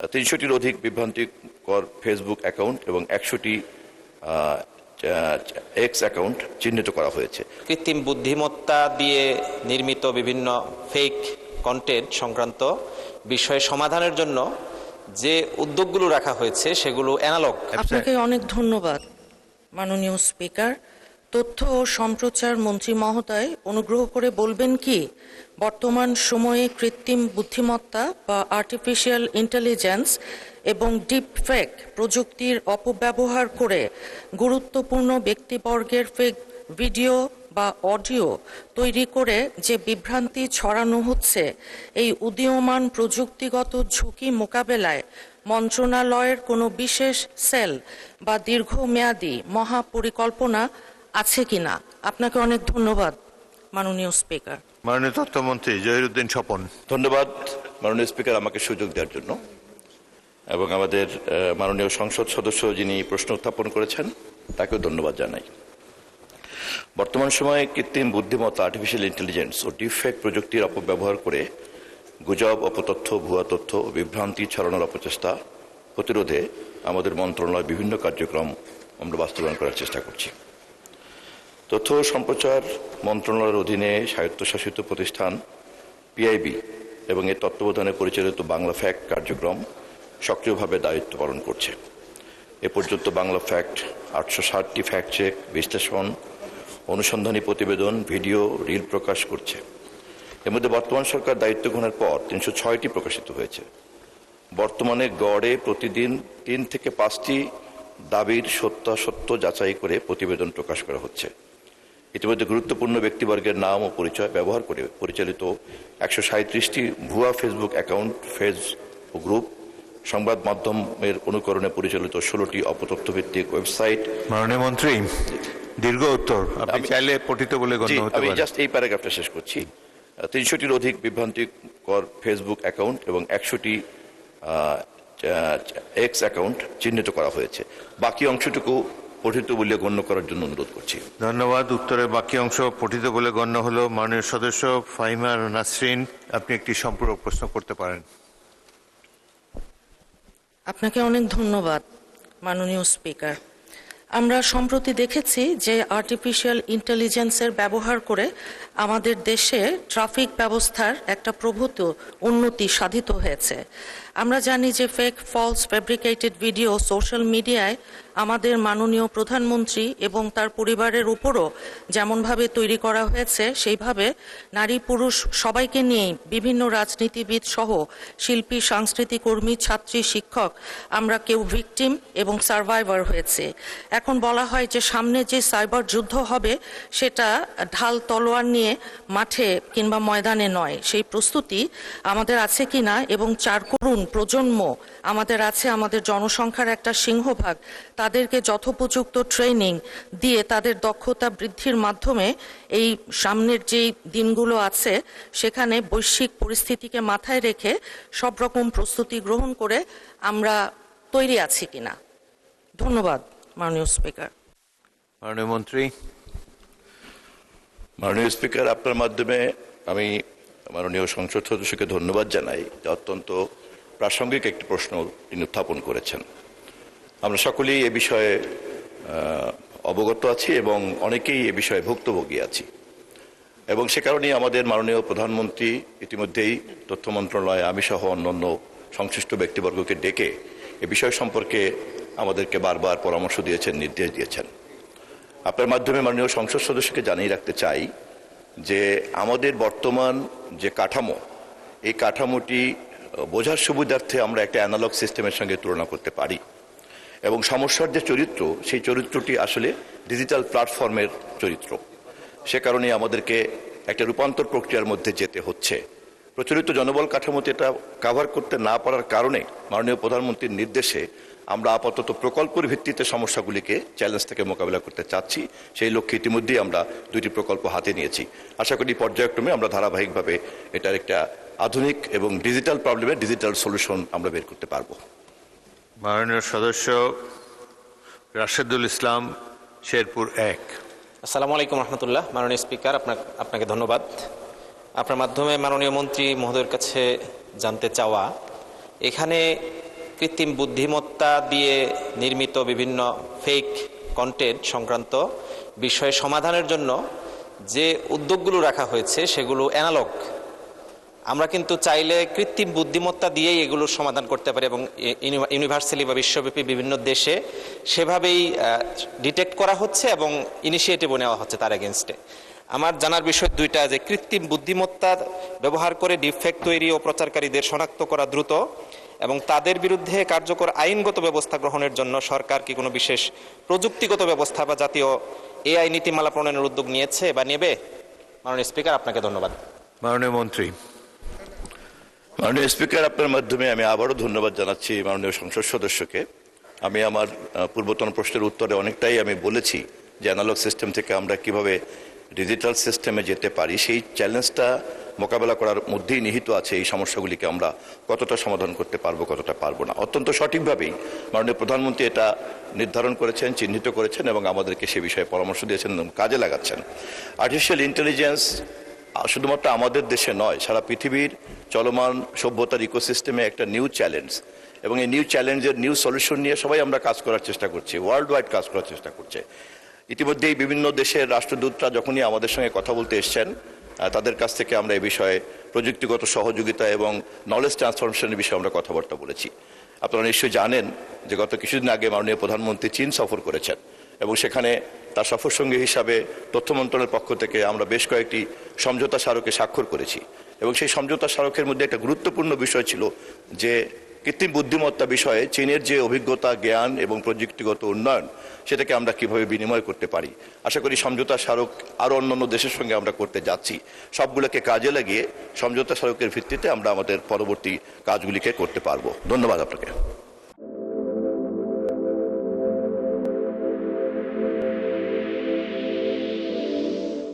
৩০০টির অধিক বিভ্রান্তিকর Facebook account এবং ১০০টি এক্স অ্যাকাউন্ট চিহ্নিত করা হয়েছে। কৃত্রিম বুদ্ধিমত্তা দিয়ে নির্মিত বিভিন্ন ফেক কন্টেন্ট সংক্রান্ত বিষয়ে সমাধানের জন্য যে উদ্যোগগুলো রাখা হয়েছে সেগুলো অ্যানালগ। আপনাকে অনেক ধন্যবাদ মাননীয় স্পিকার। তথ্য ও সম্প্রচার মন্ত্রী মহোদয়, অনুগ্রহ করে বলবেন কি বর্তমান সময়ে কৃত্রিম বুদ্ধিমত্তা বা আর্টিফিশিয়াল ইন্টেলিজেন্স এবং ডিপ ফেক প্রযুক্তির অপব্যবহার করে গুরুত্বপূর্ণ ব্যক্তিবর্গের ফেক ভিডিও বা অডিও তৈরি করে যে বিভ্রান্তি ছড়ানো হচ্ছে, এই উদীয়মান প্রযুক্তিগত ঝুঁকি মোকাবেলায় মন্ত্রণালয়ের কোনো বিশেষ সেল বা দীর্ঘমেয়াদী মহাপরিকল্পনা আছে কিনা? আপনাকে অনেক ধন্যবাদ মাননীয় স্পিকার। মাননীয় তথ্যমন্ত্রী জহিরুদ্দিন স্বপন। ধন্যবাদ মাননীয় স্পিকার আমাকে সুযোগ দেওয়ার জন্য, এবং আমাদের মাননীয় সংসদ সদস্য যিনি প্রশ্ন উত্থাপন করেছেন তাকেও ধন্যবাদ জানাই। বর্তমান সময়ে কৃত্রিম বুদ্ধিমত্তা আর্টিফিশিয়াল ইন্টেলিজেন্স ও ডিপফেক প্রযুক্তির অপব্যবহার করে গুজব, অপতথ্য, ভুয়া তথ্য ও বিভ্রান্তি ছড়ানোর অপচেষ্টা প্রতিরোধে আমাদের মন্ত্রণালয় বিভিন্ন কার্যক্রম আমরা বাস্তবায়ন করার চেষ্টা করছি। তথ্য ও সম্প্রচার মন্ত্রণালয়ের অধীনে স্বায়ত্তশাসিত প্রতিষ্ঠান পিআইবি এবং এর তত্ত্বাবধানে পরিচালিত বাংলা ফ্যাক্ট কার্যক্রম সক্রিয়ভাবে দায়িত্ব পালন করছে। এ পর্যন্ত বাংলা ফ্যাক্ট 860টি ফ্যাক্ট চেক, বিশ্লেষণ, অনুসন্ধানী প্রতিবেদন, ভিডিও, রিল প্রকাশ করছে। এর মধ্যে বর্তমান সরকার দায়িত্ব গ্রহণের পর 306টি প্রকাশিত হয়েছে। বর্তমানে গড়ে প্রতিদিন 3 থেকে 5টি দাবির সত্য যাচাই করে প্রতিবেদন প্রকাশ করা হচ্ছে। ইতিমধ্যে গুরুত্বপূর্ণ ব্যক্তিবর্গের নাম ও পরিচয় ব্যবহার করে পরিচালিত 137টি ভুয়া ফেসবুক অ্যাকাউন্ট, পেজ ও গ্রুপ, সংবাদ মাধ্যমের অনুকরণে পরিচালিত 16টি অপতথ্যভিত্তিক ওয়েবসাইট। মাননীয় মন্ত্রী, দীর্ঘ উত্তর আপনি চাইলে পঠিত বলে গণ্য হতে পারে। আমি জাস্ট এই প্যারাগ্রাফটা শেষ করছি। 300টির অধিক বিভ্রান্তিকর ফেসবুক অ্যাকাউন্ট এবং 100টি এক্স অ্যাকাউন্ট চিহ্নিত করা হয়েছে। বাকি অংশটুকু পঠিত বলে গণ্য করার জন্য অনুরোধ করছি। ধন্যবাদ। উত্তরের বাকি অংশ পঠিত বলে গণ্য হলো। মাননীয় সদস্য ফাহিমা নাসরিন, আপনি একটি সম্পূরক প্রশ্ন করতে পারেন। আপনাকে অনেক ধন্যবাদ মাননীয় স্পিকার। আমরা সম্প্রতি দেখেছি যে আর্টিফিশিয়াল ইন্টেলিজেন্সের ব্যবহার করে আমাদের দেশে ট্রাফিক ব্যবস্থার একটা প্রভূত উন্নতি সাধিত হয়েছে। আমরা জানি যে fake, false, fabricated video social মিডিয়ায় আমাদের মাননীয় প্রধানমন্ত্রী এবং তার পরিবারের উপরও যেমনভাবে তৈরি করা হয়েছে, সেইভাবে নারী পুরুষ সবাইকে নিয়েই বিভিন্ন রাজনীতিবিদ সহ শিল্পী, সাংস্কৃতিক কর্মী, ছাত্রী, শিক্ষক আমরা কেউ ভিকটিম এবং সার্ভাইভার হয়েছে। এখন বলা হয় যে সামনে যে সাইবার যুদ্ধ হবে সেটা ঢাল তলোয়ার নিয়ে মাঠে কিংবা ময়দানে নয়। সেই প্রস্তুতি আমাদের আছে কিনা, এবং চার করুণ প্রজন্ম আমাদের আছে, আমাদের জনসংখ্যার একটা সিংহভাগ, তাদেরকে যথোপযুক্ত ট্রেনিং দিয়ে তাদের দক্ষতা বৃদ্ধির মাধ্যমে এই সামনের যে দিনগুলো আছে সেখানে বৈশ্বিক পরিস্থিতিকে মাথায় রেখে সব রকম প্রস্তুতি গ্রহণ করে আমরা তৈরি আছি কিনা। ধন্যবাদ মাননীয় স্পিকার। মাননীয় মন্ত্রী। মাননীয় স্পিকার, আপনার মাধ্যমে আমি মাননীয় সংসদ সদস্যকে ধন্যবাদ জানাই যে অত্যন্ত প্রাসঙ্গিক একটি প্রশ্ন তিনি উত্থাপন করেছেন। আমরা সকলেই এ বিষয়ে অবগত আছি এবং অনেকেই এ বিষয়ে ভুক্তভোগী আছি, এবং সে কারণেই আমাদের মাননীয় প্রধানমন্ত্রী ইতিমধ্যেই তথ্য মন্ত্রণালয়, আমি সহ অন্যান্য সংশ্লিষ্ট ব্যক্তিবর্গকে ডেকে এ বিষয় সম্পর্কে আমাদেরকে বারবার পরামর্শ দিয়েছেন, নির্দেশ দিয়েছেন। আপনার মাধ্যমে মাননীয় সংসদ সদস্যকে জানিয়ে রাখতে চাই যে আমাদের বর্তমান যে কাঠামো, এই কাঠামোটি বোঝার সুবিধার্থে আমরা একটা অ্যানালগ সিস্টেমের সঙ্গে তুলনা করতে পারি, এবং সমস্যার যে চরিত্র, সেই চরিত্রটি আসলে ডিজিটাল প্ল্যাটফর্মের চরিত্র। সে কারণে আমাদেরকে একটা রূপান্তর প্রক্রিয়ার মধ্যে যেতে হচ্ছে। প্রচলিত জনবল কাঠামোতে এটা কাভার করতে না পারার কারণে মাননীয় প্রধানমন্ত্রীর নির্দেশে আমরা আপাতত প্রকল্পের ভিত্তিতে সমস্যাগুলিকে, চ্যালেঞ্জ থেকে মোকাবিলা করতে চাচ্ছি। সেই লক্ষ্যে ইতিমধ্যেই আমরা 2টি প্রকল্প হাতে নিয়েছি। আশা করি পর্যায়ক্রমে আমরা ধারাবাহিকভাবে এটার একটা আধুনিক এবং ডিজিটাল প্রবলেমের ডিজিটাল সলিউশন আমরা বের করতে পারব। মাননীয় সদস্য রাশেদুল ইসলাম, শেরপুর 1। আসসালামু আলাইকুম রহমতুল্লাহ। মাননীয় স্পিকার, আপনাকে ধন্যবাদ। আপনার মাধ্যমে মাননীয় মন্ত্রী মহোদয়ের কাছে জানতে চাওয়া, এখানে কৃত্রিম বুদ্ধিমত্তা দিয়ে নির্মিত বিভিন্ন ফেক কন্টেন্ট সংক্রান্ত বিষয়ে সমাধানের জন্য যে উদ্যোগগুলো রাখা হয়েছে সেগুলো অ্যানালগ। আমরা কিন্তু চাইলে কৃত্রিম বুদ্ধিমত্তা দিয়েই এগুলোর সমাধান করতে পারি এবং ইউনিভার্সালি বা বিশ্বব্যাপী বিভিন্ন দেশে সেভাবেই ডিটেক্ট করা হচ্ছে এবং ইনিশিয়েটিভও নেওয়া হচ্ছে তার এগেনস্টে। আমার জানার বিষয় দুইটা, যে কৃত্রিম বুদ্ধিমত্তা ব্যবহার করে ডিফেক্ট তৈরি ও প্রচারকারীদের শনাক্ত করা দ্রুত এবং তাদের বিরুদ্ধে কার্যকর আইনগত ব্যবস্থা গ্রহণের জন্য সরকার কি কোনো বিশেষ প্রযুক্তিগত ব্যবস্থা বা জাতীয় এআই নীতিমালা প্রণয়নের উদ্যোগ নিয়েছে বা নেবে? মাননীয় স্পিকার, আপনাকে ধন্যবাদ। মাননীয় মন্ত্রী। মাননীয় স্পিকার, আপনার মাধ্যমে আমি আবারও ধন্যবাদ জানাচ্ছি মাননীয় সংসদ সদস্যকে। আমি আমার পূর্বতন প্রশ্নের উত্তরে অনেকটাই আমি বলেছি যে অ্যানালগ সিস্টেম থেকে আমরা কিভাবে ডিজিটাল সিস্টেমে যেতে পারি, সেই চ্যালেঞ্জটা মোকাবেলা করার মধ্যেই নিহিত আছে এই সমস্যাগুলিকে আমরা কতটা সমাধান করতে পারবো, কতটা পারবো না। অত্যন্ত সঠিকভাবেই মাননীয় প্রধানমন্ত্রী এটা নির্ধারণ করেছেন, চিহ্নিত করেছেন এবং আমাদেরকে সে বিষয়ে পরামর্শ দিয়েছেন, কাজে লাগাচ্ছেন। আর্টিফিশিয়াল ইন্টেলিজেন্স শুধুমাত্র আমাদের দেশে নয়, সারা পৃথিবীর চলমান সভ্যতার ইকোসিস্টেমে একটা নিউ চ্যালেঞ্জ, এবং এই নিউ চ্যালেঞ্জের নিউ সলিউশন নিয়ে সবাই আমরা কাজ করার চেষ্টা করছি, ওয়ার্ল্ড ওয়াইড কাজ করার চেষ্টা করছে। ইতিমধ্যেই বিভিন্ন দেশের রাষ্ট্রদূতরা যখনই আমাদের সঙ্গে কথা বলতে এসছেন, তাদের কাছ থেকে আমরা এই বিষয়ে প্রযুক্তিগত সহযোগিতা এবং নলেজ ট্রান্সফরমেশনের বিষয়ে আমরা কথাবার্তা বলেছি। আপনারা নিশ্চয়ই জানেন যে গত কিছুদিন আগে মাননীয় প্রধানমন্ত্রী চীন সফর করেছেন এবং সেখানে তার সফর সঙ্গী হিসাবে তথ্য মন্ত্রণালয়ের পক্ষ থেকে আমরা বেশ কয়েকটি সমঝোতা স্মারকে স্বাক্ষর করেছি এবং সেই সমঝোতা স্মারকের মধ্যে একটা গুরুত্বপূর্ণ বিষয় ছিল যে কৃত্রিম বুদ্ধিমত্তা বিষয়ে চীনের যে অভিজ্ঞতা, জ্ঞান এবং প্রযুক্তিগত উন্নয়ন, সেটাকে আমরা কিভাবে বিনিময় করতে পারি। আশা করি সমঝোতা স্মারক আরও অন্যান্য দেশের সঙ্গে আমরা করতে যাচ্ছি। সবগুলোকে কাজে লাগিয়ে সমঝোতা স্মারকের ভিত্তিতে আমরা আমাদের পরবর্তী কাজগুলিকে করতে পারবো। ধন্যবাদ আপনাকে।